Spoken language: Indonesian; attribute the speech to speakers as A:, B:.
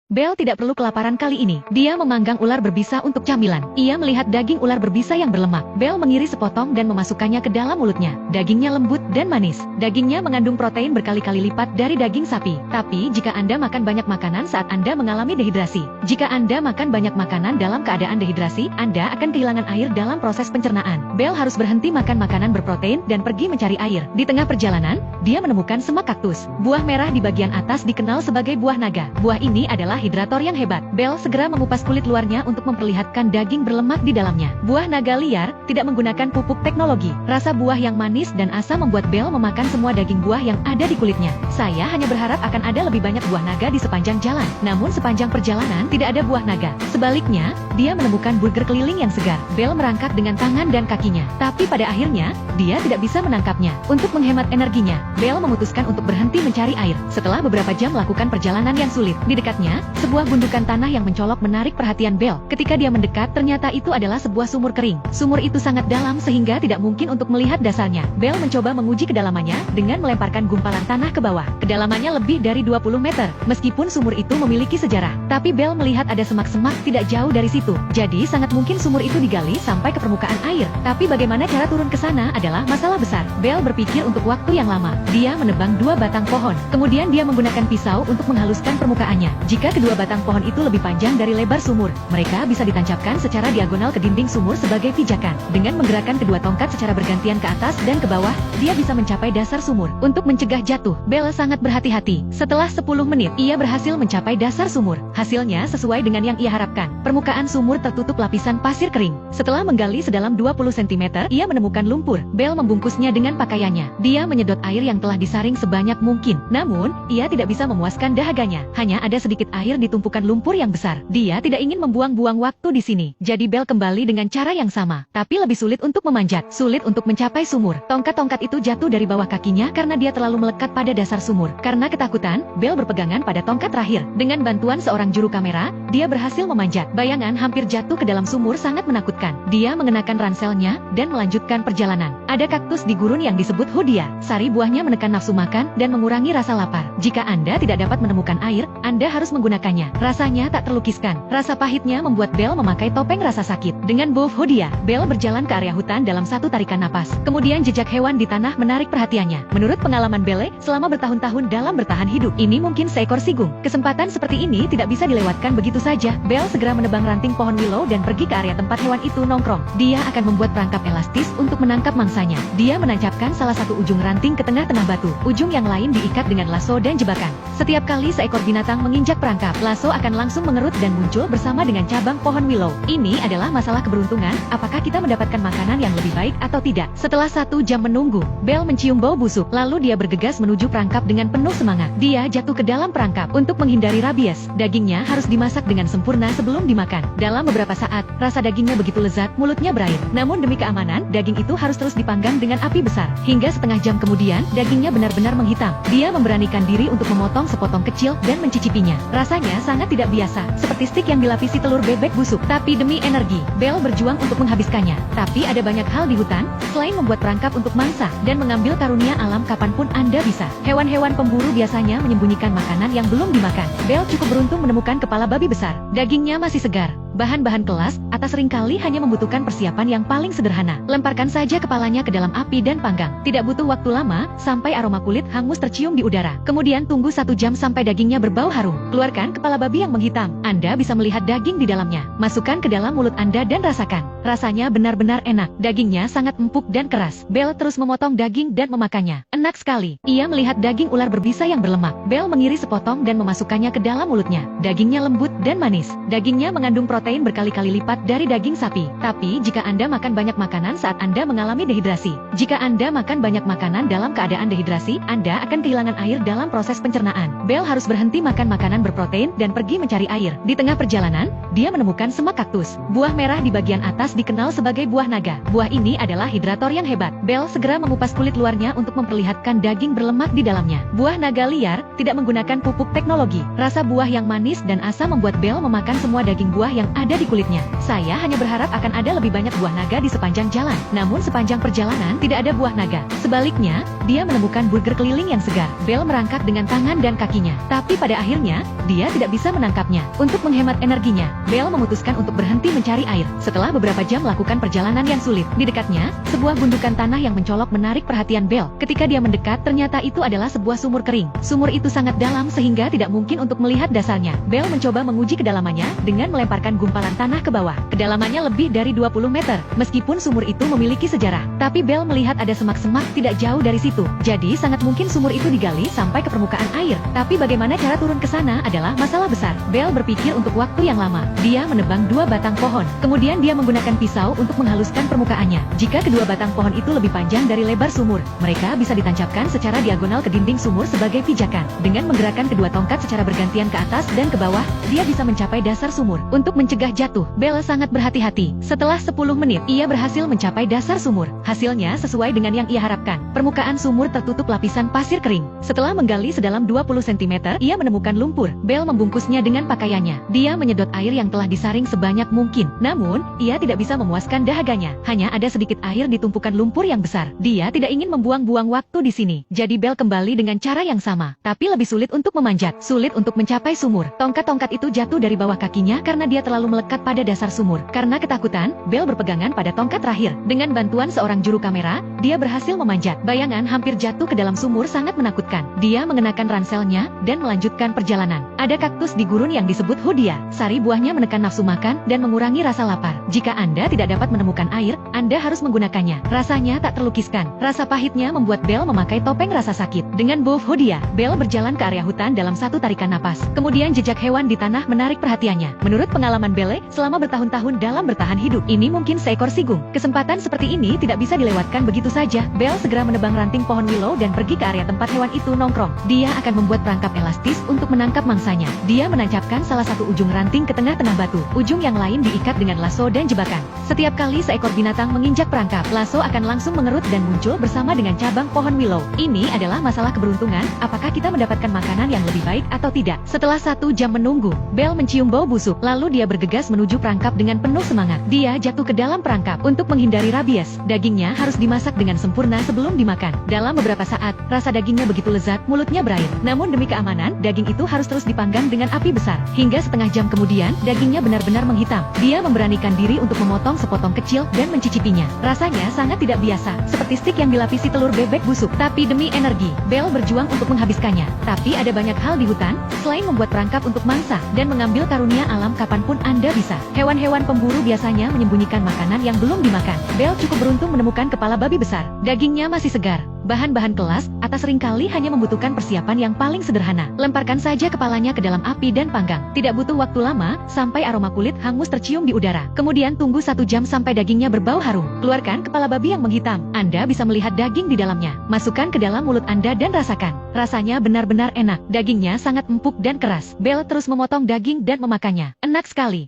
A: Belle tidak perlu kelaparan kali ini. Dia memanggang ular berbisa untuk camilan. Ia melihat daging ular berbisa yang berlemak. Belle mengiris sepotong dan memasukkannya ke dalam mulutnya. Dagingnya lembut dan manis. Dagingnya mengandung protein berkali-kali lipat dari daging sapi. Tapi jika Anda makan banyak makanan saat Anda mengalami dehidrasi. Jika Anda makan banyak makanan dalam keadaan dehidrasi, Anda akan kehilangan air dalam proses pencernaan. Belle harus berhenti makan makanan berprotein dan pergi mencari air. Di tengah perjalanan, dia menemukan semak kaktus. Buah merah di bagian atas dikenal sebagai buah naga. Buah ini adalah hidrator yang hebat. Belle segera mengupas kulit luarnya untuk memperlihatkan daging berlemak di dalamnya. Buah naga liar tidak menggunakan pupuk teknologi. Rasa buah yang manis dan asam membuat Belle memakan semua daging buah yang ada di kulitnya. Saya hanya berharap akan ada lebih banyak buah naga di sepanjang jalan. Namun sepanjang perjalanan tidak ada buah naga. Sebaliknya, dia menemukan burger keliling yang segar. Belle merangkak dengan tangan dan kakinya. Tapi pada akhirnya, dia tidak bisa menangkapnya. Untuk menghemat energinya, Belle memutuskan untuk berhenti mencari air. Setelah beberapa jam melakukan perjalanan yang sulit, di dekatnya, sebuah gundukan tanah yang mencolok menarik perhatian Belle. Ketika dia mendekat, ternyata itu adalah sebuah sumur kering. Sumur itu sangat dalam sehingga tidak mungkin untuk melihat dasarnya. Belle mencoba menguji kedalamannya dengan melemparkan gumpalan tanah ke bawah. Kedalamannya lebih dari 20 meter. Meskipun sumur itu memiliki sejarah, tapi Belle melihat ada semak-semak tidak jauh dari situ. Jadi sangat mungkin sumur itu digali sampai ke permukaan air. Tapi bagaimana cara turun ke sana adalah masalah besar. Belle berpikir untuk waktu yang lama. Dia menebang 2 batang pohon. Kemudian dia menggunakan pisau untuk menghaluskan permukaannya. Jika kedua batang pohon itu lebih panjang dari lebar sumur, mereka bisa ditancapkan secara diagonal ke dinding sumur sebagai pijakan. Dengan menggerakkan kedua tongkat secara bergantian ke atas dan ke bawah, dia bisa mencapai dasar sumur. Untuk mencegah jatuh, Belle sangat berhati-hati. Setelah 10 menit, ia berhasil mencapai dasar sumur. Hasilnya sesuai dengan yang ia harapkan. Permukaan sumur tertutup lapisan pasir kering. Setelah menggali sedalam 20 cm, ia menemukan lumpur. Belle membungkusnya dengan pakaiannya. Dia menyedot air yang telah disaring sebanyak mungkin. Namun, ia tidak bisa memuaskan dahaganya. Hanya ada sedikit air di tumpukan lumpur yang besar. Dia tidak ingin membuang-buang waktu di sini. Jadi Belle kembali dengan cara yang sama, tapi lebih sulit untuk memanjat, sulit untuk mencapai sumur. Tongkat-tongkat itu jatuh dari bawah kakinya karena dia terlalu melekat pada dasar sumur. Karena ketakutan, Belle berpegangan pada tongkat terakhir. Dengan bantuan seorang juru kamera, dia berhasil memanjat. Bayangan hampir jatuh ke dalam sumur sangat menakutkan. Dia mengenakan ranselnya dan melanjutkan perjalanan. Ada kaktus di gurun yang disebut Hudia. Sari buahnya menekan nafsu makan dan mengurangi rasa lapar. Jika Anda tidak dapat menemukan air, Anda harus menggunakannya. Rasanya tak terlukiskan. Rasa pahitnya membuat Belle memakai topeng rasa sakit. Dengan Bow Hudia, Belle berjalan ke area hutan dalam satu tarikan napas. Kemudian jejak hewan di tanah menarik perhatiannya. Menurut pengalaman Belle, selama bertahun-tahun dalam bertahan hidup, ini mungkin seekor sigung. Kesempatan seperti ini tidak bisa dilewatkan begitu saja. Belle segera menebang ranting pohon willow dan pergi ke area tempat hewan itu nongkrong. Dia akan membuat perangkap elastis untuk menangkap mangsanya. Dia menancapkan salah satu ujung ranting ke tengah-tengah batu. Ujung yang lain diikat dengan lasso dan jebakan. Setiap kali seekor binatang menginjak perangkap, lasso akan langsung mengerut dan muncul bersama dengan cabang pohon willow. Ini adalah masalah keberuntungan, apakah kita mendapatkan makanan yang lebih baik atau tidak. Setelah 1 jam menunggu, Belle mencium bau busuk, lalu dia bergegas menuju perangkap dengan penuh semangat. Dia jatuh ke dalam perangkap. Untuk menghindari rabies, dagingnya harus dimasak dengan sempurna sebelum dimakan. Dalam beberapa saat, rasa dagingnya begitu lezat, mulutnya berair. Namun demi keamanan, daging itu harus terus dipanggang dengan api besar. Hingga setengah jam kemudian, dagingnya benar-benar menghitam. Dia memberanikan diri untuk memotong sepotong kecil dan mencicipinya. Rasanya sangat tidak biasa, seperti stik yang dilapisi telur bebek busuk. Tapi demi energi, Belle berjuang untuk menghabiskannya. Tapi ada banyak hal di hutan, selain membuat perangkap untuk mangsa dan mengambil karunia alam kapanpun Anda bisa. Hewan-hewan pemburu biasanya menyembunyikan makanan yang belum dimakan. Belle cukup beruntung menemukan kepala babi besar. Dagingnya masih segar. Bahan-bahan kelas atas seringkali hanya membutuhkan persiapan yang paling sederhana. Lemparkan saja kepalanya ke dalam api dan panggang. Tidak butuh waktu lama, sampai aroma kulit hangus tercium di udara. Kemudian tunggu 1 jam sampai dagingnya berbau harum. Keluarkan kepala babi yang menghitam. Anda bisa melihat daging di dalamnya. Masukkan ke dalam mulut Anda dan rasakan. Rasanya benar-benar enak. Dagingnya sangat empuk dan keras. Belle terus memotong daging dan memakannya. Enak sekali. Ia melihat daging ular berbisa yang berlemak. Belle mengiris sepotong dan memasukkannya ke dalam mulutnya. Dagingnya lembut dan manis. Dagingnya mengandung protein berkali-kali lipat dari daging sapi. Tapi jika Anda makan banyak makanan saat Anda mengalami dehidrasi. Jika Anda makan banyak makanan dalam keadaan dehidrasi, Anda akan kehilangan air dalam proses pencernaan. Belle harus berhenti makan makanan berprotein dan pergi mencari air. Di tengah perjalanan, dia menemukan semak kaktus. Buah merah di bagian atas dikenal sebagai buah naga. Buah ini adalah hidrator yang hebat. Belle segera mengupas kulit luarnya untuk memperlihatkan daging berlemak di dalamnya. Buah naga liar tidak menggunakan pupuk teknologi. Rasa buah yang manis dan asam membuat Belle memakan semua daging buah yang ada di kulitnya. Saya hanya berharap akan ada lebih banyak buah naga di sepanjang jalan. Namun sepanjang perjalanan tidak ada buah naga. Sebaliknya, dia menemukan burger keliling yang segar. Belle merangkak dengan tangan dan kakinya. Tapi pada akhirnya, dia tidak bisa menangkapnya. Untuk menghemat energinya, Belle memutuskan untuk berhenti mencari air. Setelah beberapa jam melakukan perjalanan yang sulit, di dekatnya, sebuah gundukan tanah yang mencolok menarik perhatian Belle. Ketika dia mendekat, ternyata itu adalah sebuah sumur kering. Sumur itu sangat dalam sehingga tidak mungkin untuk melihat dasarnya. Belle mencoba menguji kedalamannya dengan melemparkan gumpalan tanah ke bawah. Kedalamannya lebih dari 20 meter. Meskipun sumur itu memiliki sejarah, tapi Belle melihat ada semak-semak tidak jauh dari situ. Jadi sangat mungkin sumur itu digali sampai ke permukaan air. Tapi bagaimana cara turun ke sana adalah masalah besar. Belle berpikir untuk waktu yang lama. Dia menebang 2 batang pohon. Kemudian dia menggunakan pisau untuk menghaluskan permukaannya. Jika kedua batang pohon itu lebih panjang dari lebar sumur, mereka bisa ditancapkan secara diagonal ke dinding sumur sebagai pijakan. Dengan menggerakkan kedua tongkat secara bergantian ke atas dan ke bawah, dia bisa mencapai dasar sumur. Untuk mencegah jatuh, Belle sangat berhati-hati. Setelah 10 menit, ia berhasil mencapai dasar sumur. Hasilnya sesuai dengan yang ia harapkan. Permukaan sumur tertutup lapisan pasir kering. Setelah menggali sedalam 20 cm, ia menemukan lumpur. Belle membungkusnya dengan pakaiannya. Dia menyedot air yang telah disaring sebanyak mungkin. Namun, ia tidak bisa memuaskan dahaganya. Hanya ada sedikit air di tumpukan lumpur yang besar. Dia tidak ingin membuang-buang waktu di sini. Jadi Belle kembali dengan cara yang sama, tapi lebih sulit untuk memanjat, sulit untuk mencapai sumur. Tongkat-tongkat itu jatuh dari bawah kakinya karena dia terlalu melekat pada dasar sumur. Karena ketakutan, Belle berpegangan pada tongkat terakhir. Dengan bantuan seorang juru kamera, dia berhasil memanjat. Bayangan hampir jatuh ke dalam sumur sangat menakutkan. Dia mengenakan ranselnya dan melanjutkan perjalanan. Ada kaktus di gurun yang disebut Hudia. Sari buahnya menekan nafsu makan dan mengurangi rasa lapar. Jika Anda tidak dapat menemukan air, Anda harus menggunakannya. Rasanya tak terlukiskan. Rasa pahitnya membuat Belle memakai topeng rasa sakit. Dengan buah Hudia, Belle berjalan ke area hutan dalam satu tarikan napas. Kemudian jejak hewan di tanah menarik perhatiannya. Menurut pengalaman Belle, selama bertahun-tahun dalam bertahan hidup, ini mungkin seekor sigung. Kesempatan seperti ini tidak bisa dilewatkan begitu saja. Belle segera menebang ranting pohon willow dan pergi ke area tempat hewan itu nongkrong. Dia akan membuat perangkap elastis untuk menangkap mangsanya. Dia menancapkan salah satu ujung ranting ke tengah-tengah batu. Ujung yang lain diikat dengan lasso dan jebakan. Setiap kali seekor binatang menginjak perangkap, lasso akan langsung mengerut dan muncul bersama dengan cabang pohon willow. Ini adalah masalah keberuntungan, apakah kita mendapatkan makanan yang lebih baik atau tidak. Setelah 1 jam menunggu, Belle mencium bau busuk, lalu dia bergegas menuju perangkap dengan penuh semangat. Dia jatuh ke dalam perangkap. Untuk menghindari rabies, dagingnya harus dimasak dengan sempurna sebelum dimakan. Dalam beberapa saat, rasa dagingnya begitu lezat, mulutnya berair. Namun demi keamanan, daging itu harus terus dipanggang dengan api besar. Hingga setengah jam kemudian, dagingnya benar-benar menghitam. Dia memberanikan diri untuk memotong sepotong kecil dan mencicipinya. Rasanya sangat tidak biasa, seperti stik yang dilapisi telur bebek busuk. Tapi demi energi, Belle berjuang untuk menghabiskannya. Tapi ada banyak hal di hutan, selain membuat perangkap untuk mangsa dan mengambil karunia alam kapanpun Anda bisa. Hewan-hewan pemburu biasanya menyembunyikan makanan yang belum dimakan. Belle cukup beruntung menemukan kepala babi besar. Dagingnya masih segar. Bahan-bahan kelas atas seringkali hanya membutuhkan persiapan yang paling sederhana. Lemparkan saja kepalanya ke dalam api dan panggang. Tidak butuh waktu lama, sampai aroma kulit hangus tercium di udara. Kemudian tunggu 1 jam sampai dagingnya berbau harum. Keluarkan kepala babi yang menghitam. Anda bisa melihat daging di dalamnya. Masukkan ke dalam mulut Anda dan rasakan. Rasanya benar-benar enak. Dagingnya sangat empuk dan keras. Belle terus memotong daging dan memakannya. Enak sekali.